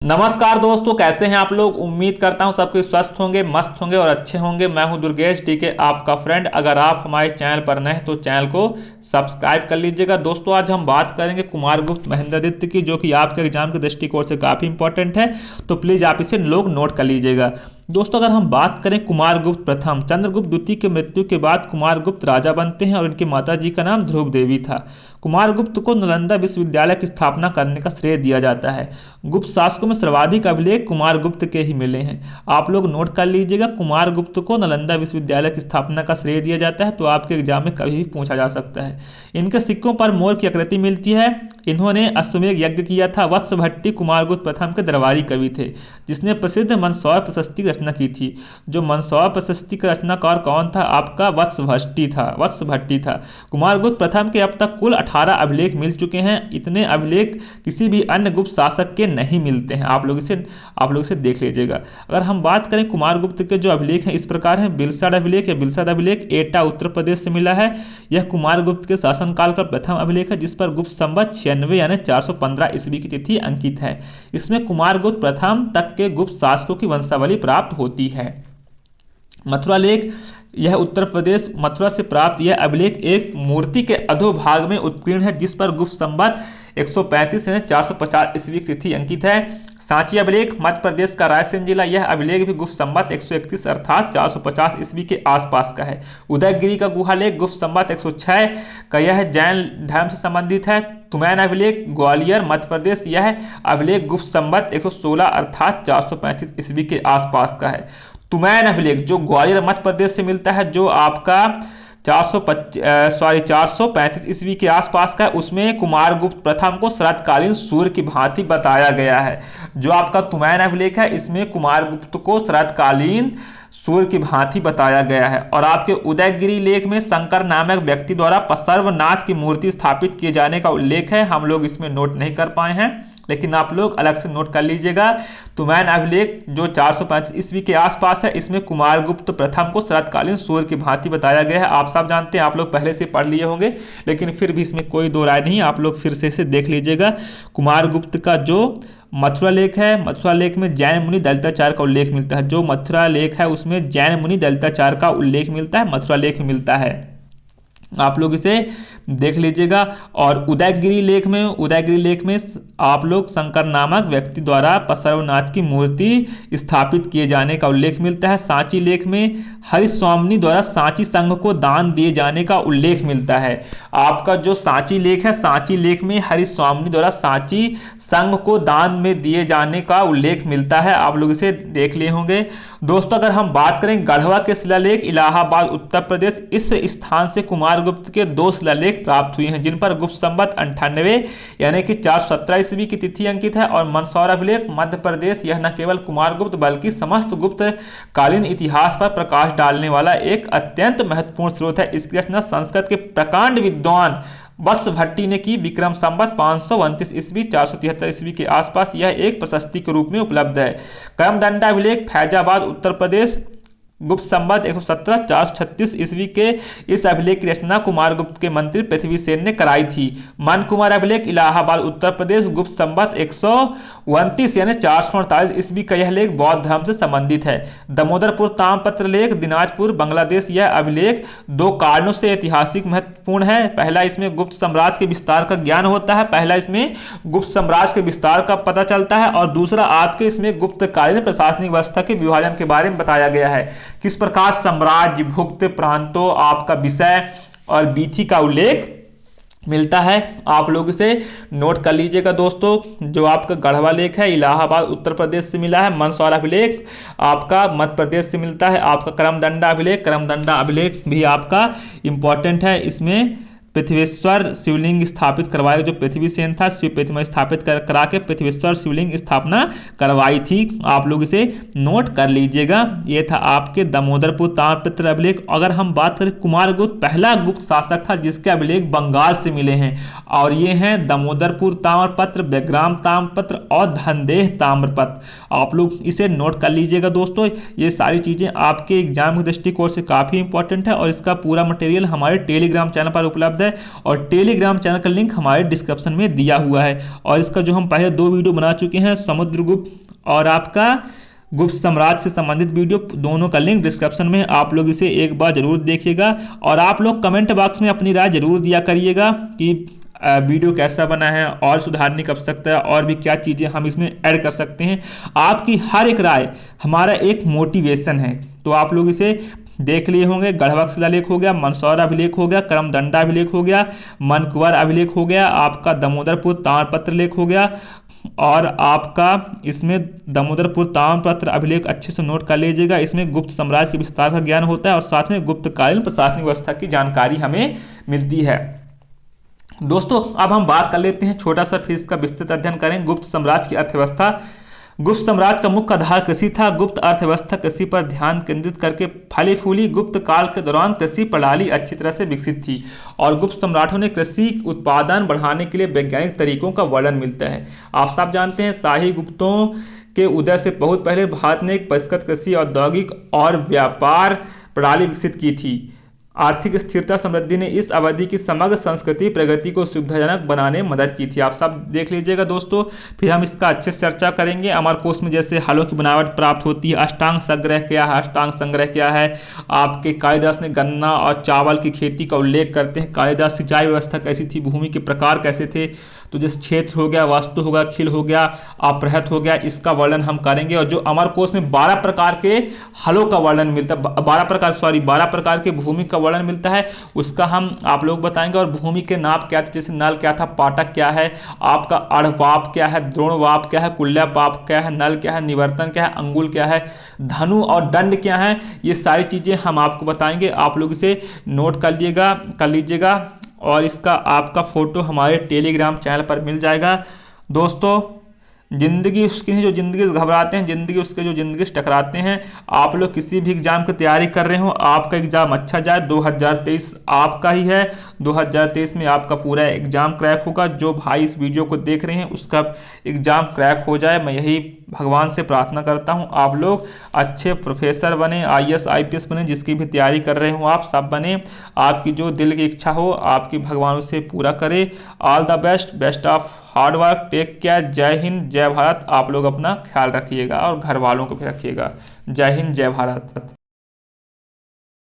नमस्कार दोस्तों, कैसे हैं आप लोग। उम्मीद करता हूं सबके स्वस्थ होंगे, मस्त होंगे और अच्छे होंगे। मैं हूं दुर्गेश डीके, आपका फ्रेंड। अगर आप हमारे चैनल पर नए हैं तो चैनल को सब्सक्राइब कर लीजिएगा। दोस्तों आज हम बात करेंगे कुमारगुप्त महेंद्रगुप्त की, जो कि आपके एग्जाम के दृष्टिकोण से काफ़ी इंपॉर्टेंट है, तो प्लीज़ आप इसे लोग नोट कर लीजिएगा। दोस्तों अगर हम बात करें कुमारगुप्त प्रथम, चंद्रगुप्त द्वितीय की मृत्यु के बाद कुमारगुप्त राजा बनते हैं और इनकी माता जी का नाम ध्रुव देवी था। कुमारगुप्त को नालंदा विश्वविद्यालय की स्थापना करने का श्रेय दिया जाता है। गुप्त शासकों में सर्वाधिक अभिलेख कुमारगुप्त के ही मिले हैं। आप लोग नोट कर लीजिएगा, कुमारगुप्त को नालंदा विश्वविद्यालय की स्थापना का श्रेय दिया जाता है, तो आपके एग्जाम में कभी भी पूछा जा सकता है। इनके सिक्कों पर मोर की आकृति मिलती है। इन्होंने अश्वमेध यज्ञ किया था। वत्स भट्टी कुमारगुप्त प्रथम के दरबारी कवि थे, जिसने प्रसिद्ध मंदसौर प्रशस्ति की रचना की थी। जो मंदसौर प्रशस्ति का रचनाकार कौन था? आपका वत्स भट्टी था। कुमारगुप्त प्रथम के अब तक कुल 18 अभिलेख मिल चुके हैं। इतने अभिलेख किसी भी अन्य गुप्त शासक के नहीं मिलते हैं। आप लोग इसे देख लीजिएगा। अगर हम बात करें कुमारगुप्त के जो अभिलेख हैं, इस प्रकार हैं। बिलसड अभिलेख या बिलसद अभिलेख एटा उत्तर प्रदेश से मिला है। यह कुमारगुप्त के शासनकाल का प्रथम अभिलेख है, जिस पर गुप्त संवत 96 यानी 415 ईस्वी की तिथि अंकित है। इसमें कुमारगुप्त प्रथम तक के गुप्त शासकों की वंशावली प्राप्त होती है। मथुरा लेख, यह उत्तर प्रदेश मथुरा से प्राप्त यह अभिलेख एक मूर्ति के अधोभाग में उत्कीर्ण है, जिस पर गुप्त संवत 135 यानी 450 ईस्वी की तिथि अंकित है। सांची अभिलेख मध्य प्रदेश का रायसेन जिला, यह अभिलेख भी गुप्त संवत 131 अर्थात 450 ईस्वी के आसपास का है। उदयगिरी का गुहालेख गुप्त संवत 106 का, यह जैन धर्म से संबंधित है। तुमैन अभिलेख ग्वालियर मध्य प्रदेश, यह अभिलेख गुप्त संवत 116 अर्थात 435 ईस्वी के आसपास का है। तुमैन अभिलेख जो ग्वालियर मध्य प्रदेश से मिलता है, जो आपका 435 ईस्वी के आसपास का है, उसमें कुमारगुप्त प्रथम को शरतकालीन सूर्य की भांति बताया गया है। जो आपका तुमैन अभिलेख है, इसमें कुमारगुप्त को शरतकालीन सूर्य की भांति बताया गया है। और आपके उदयगिरी लेख में शंकर नामक व्यक्ति द्वारा सर्वनाथ की मूर्ति स्थापित किए जाने का उल्लेख है। हम लोग इसमें नोट नहीं कर पाए हैं, लेकिन आप लोग अलग से नोट कर लीजिएगा। तुमैन अभिलेख जो 435 ईस्वी के आसपास है, इसमें कुमारगुप्त प्रथम को शरतकालीन सूर्य की भांति बताया गया है। आप सब जानते हैं, आप लोग पहले से पढ़ लिए होंगे, लेकिन फिर भी इसमें कोई दो राय नहीं। आप लोग फिर से इसे देख लीजिएगा। कुमारगुप्त का जो मथुरा लेख है, मथुरा लेख में जैन मुनि दलिताचार्य का उल्लेख मिलता है। जो मथुरा लेख है उसमें जैन मुनि दलिताचार्य का उल्लेख मिलता है, मथुरा लेख में मिलता है। आप लोग इसे देख लीजिएगा। और उदयगिरी लेख में आप लोग शंकर नामक व्यक्ति द्वारा सर्वनाथ की मूर्ति स्थापित किए जाने का उल्लेख मिलता है। सांची लेख में हरिस्वामिनी द्वारा सांची संघ को दान दिए जाने का उल्लेख मिलता है। आपका जो सांची लेख है, सांची लेख में हरिस्वामिनी द्वारा सांची संघ को दान में दिए जाने का उल्लेख मिलता है। आप लोग इसे देख लिए होंगे। दोस्तों अगर हम बात करें गढ़वा के शिलालेख इलाहाबाद उत्तर प्रदेश, इस स्थान से कुमारगुप्त के 2 शिलालेख प्राप्त हुए हैं, जिन पर गुप्त संवत 98 यानी कि 417 ईस्वी की तिथि अंकित है। और मंदसौर अभिलेख मध्य प्रदेश, यह न केवल कुमारगुप्त बल्कि समस्त गुप्त कालीन इतिहास पर प्रकाश डालने वाला एक अत्यंत महत्वपूर्ण स्रोत है। इसकी रचना संस्कृत के प्रकांड विद्वान वत्स भट्टी ने की। विक्रम संवत 529 ईस्वी 473 ईस्वी के आसपास यह एक प्रशस्ति के रूप में उपलब्ध है। कर्मदंडा अभिलेख फैजाबाद उत्तर प्रदेश, गुप्त संवत 117 436 ईस्वी के इस अभिलेख की रचना कुमारगुप्त के मंत्री पृथ्वीसेन ने कराई थी। मन कुमार अभिलेख इलाहाबाद उत्तर प्रदेश, गुप्त संवत 129 यानी 448 ईस्वी का यह लेख बौद्ध धर्म से संबंधित है। दामोदरपुर ताम्रपत्र लेख दिनाजपुर बांग्लादेश, यह अभिलेख 2 कारणों से ऐतिहासिक महत्वपूर्ण है। पहला, इसमें गुप्त साम्राज्य के विस्तार का ज्ञान होता है। गुप्त साम्राज्य के विस्तार का पता चलता है। और दूसरा, आपके इसमें गुप्तकालीन प्रशासनिक व्यवस्था के विभाजन के बारे में बताया गया है। किस प्रकार साम्राज्य, भुक्त प्रांतों, आपका विषय और बीथी का उल्लेख मिलता है। आप लोग इसे नोट कर लीजिएगा। दोस्तों जो आपका गढ़वा लेख है इलाहाबाद उत्तर प्रदेश से मिला है। मंदसौर अभिलेख आपका मध्य प्रदेश से मिलता है। आपका करमदंडा अभिलेख भी आपका इंपॉर्टेंट है। इसमें पृथ्वीश्वर शिवलिंग स्थापित करवाया, जो पृथ्वीसेन था, शिव प्रतिमा स्थापित करा के पृथ्वीश्वर शिवलिंग स्थापना करवाई थी। आप लोग इसे नोट कर लीजिएगा। ये था आपके दामोदरपुर ताम्रपत्र अभिलेख। अगर हम बात करें, कुमारगुप्त पहला गुप्त शासक था जिसके अभिलेख बंगाल से मिले हैं, और ये हैं दामोदरपुर ताम्रपत्र, बेग्राम ताम्रपत्र और धनदेह ताम्रपत्र। आप लोग इसे नोट कर लीजिएगा। दोस्तों ये सारी चीज़ें आपके एग्जाम के दृष्टिकोण से काफ़ी इंपॉर्टेंट है, और इसका पूरा मटेरियल हमारे टेलीग्राम चैनल पर उपलब्ध है। है और टेलीग्राम चैनल का लिंक हमारे डिस्क्रिप्शन में दिया हुआ है। और इसका जो हम पहले 2 वीडियो बना चुके हैं, समुद्रगुप्त और आपका गुप्त साम्राज्य से संबंधित वीडियो, दोनों का लिंक डिस्क्रिप्शन में है। आप लोग इसे एक बार जरूर देखिएगा और आप लोग कमेंट बॉक्स में अपनी राय जरूर दिया करिएगा कि वीडियो कैसा बना है और सुधारने की आवश्यकता है और भी क्या चीज़ें हम इसमें ऐड कर सकते हैं। आपकी हर एक राय हमारा एक मोटिवेशन है। तो आप लोग इसे देख लिए होंगे, गढ़वा शिलालेख हो गया, मंदसौर अभिलेख हो गया, करमदंडा अभिलेख हो गया, मनकुंवर अभिलेख हो गया, आपका दामोदरपुर ताम्रपत्र लेख हो गया और आपका इसमें दामोदरपुर ताम्रपत्र अभिलेख अच्छे से नोट कर लीजिएगा। इसमें गुप्त साम्राज्य के विस्तार का ज्ञान होता है और साथ में गुप्तकालीन प्रशासनिक व्यवस्था की जानकारी हमें मिलती है। दोस्तों अब हम बात कर लेते हैं, छोटा सा फिर इसका विस्तृत अध्ययन करें, गुप्त साम्राज्य की अर्थव्यवस्था। गुप्त साम्राज्य का मुख्य आधार कृषि था। गुप्त अर्थव्यवस्था कृषि पर ध्यान केंद्रित करके फली फूली। गुप्त काल के दौरान कृषि प्रणाली अच्छी तरह से विकसित थी और गुप्त सम्राटों ने कृषि उत्पादन बढ़ाने के लिए वैज्ञानिक तरीकों का वर्णन मिलता है। आप सब जानते हैं शाही गुप्तों के उदय से बहुत पहले भारत ने एक परिष्कृत कृषि, औद्योगिक और व्यापार प्रणाली विकसित की थी। आर्थिक स्थिरता समृद्धि ने इस अवधि की समग्र संस्कृति प्रगति को सुविधाजनक बनाने में मदद की थी। आप सब देख लीजिएगा दोस्तों, फिर हम इसका अच्छे से चर्चा करेंगे। अमर कोश में जैसे हलों की बनावट प्राप्त होती है, अष्टांग संग्रह क्या है, अष्टांग संग्रह क्या है, आपके कालिदास ने गन्ना और चावल की खेती का उल्लेख करते हैं। कालिदास सिंचाई व्यवस्था कैसी थी, भूमि के प्रकार कैसे थे, तो जैसे क्षेत्र हो गया, वास्तु हो गया, खिल हो गया, अपहृत हो गया, इसका वर्णन हम करेंगे। और जो अमर कोश में 12 प्रकार के हलों का वर्णन मिलता है, 12 प्रकार के भूमि का वर्णन मिलता है, उसका हम आप लोग बताएंगे। और भूमि के नाप क्या थे, जैसे नल क्या था, पाटक क्या है, आपका अड़वाप क्या है, द्रोणवाप क्या है, कुल्यापाप क्या है, नल क्या है, निवर्तन क्या है, अंगुल क्या है, धनु और दंड क्या है, ये सारी चीज़ें हम आपको बताएंगे। आप लोग इसे नोट कर लीजिएगा और इसका आपका फोटो हमारे टेलीग्राम चैनल पर मिल जाएगा। दोस्तों जिंदगी उसकी है जो जिंदगी से घबराते हैं, जिंदगी उसके जो जिंदगी से टकराते हैं। आप लोग किसी भी एग्जाम की तैयारी कर रहे हो, आपका एग्जाम अच्छा जाए। 2023 आपका ही है, 2023 में आपका पूरा एग्जाम क्रैक होगा। जो भाई इस वीडियो को देख रहे हैं उसका एग्जाम क्रैक हो जाए, मैं यही भगवान से प्रार्थना करता हूं। आप लोग अच्छे प्रोफेसर बने, IAS IPS बने, जिसकी भी तैयारी कर रहे हो आप सब बने। आपकी जो दिल की इच्छा हो आपकी भगवान उसे पूरा करे। All the best, best of hard work, take care, Jai Hind जय भारत। आप लोग अपना ख्याल रखिएगा और घर वालों को भी रखिएगा। जय हिंद जय भारत।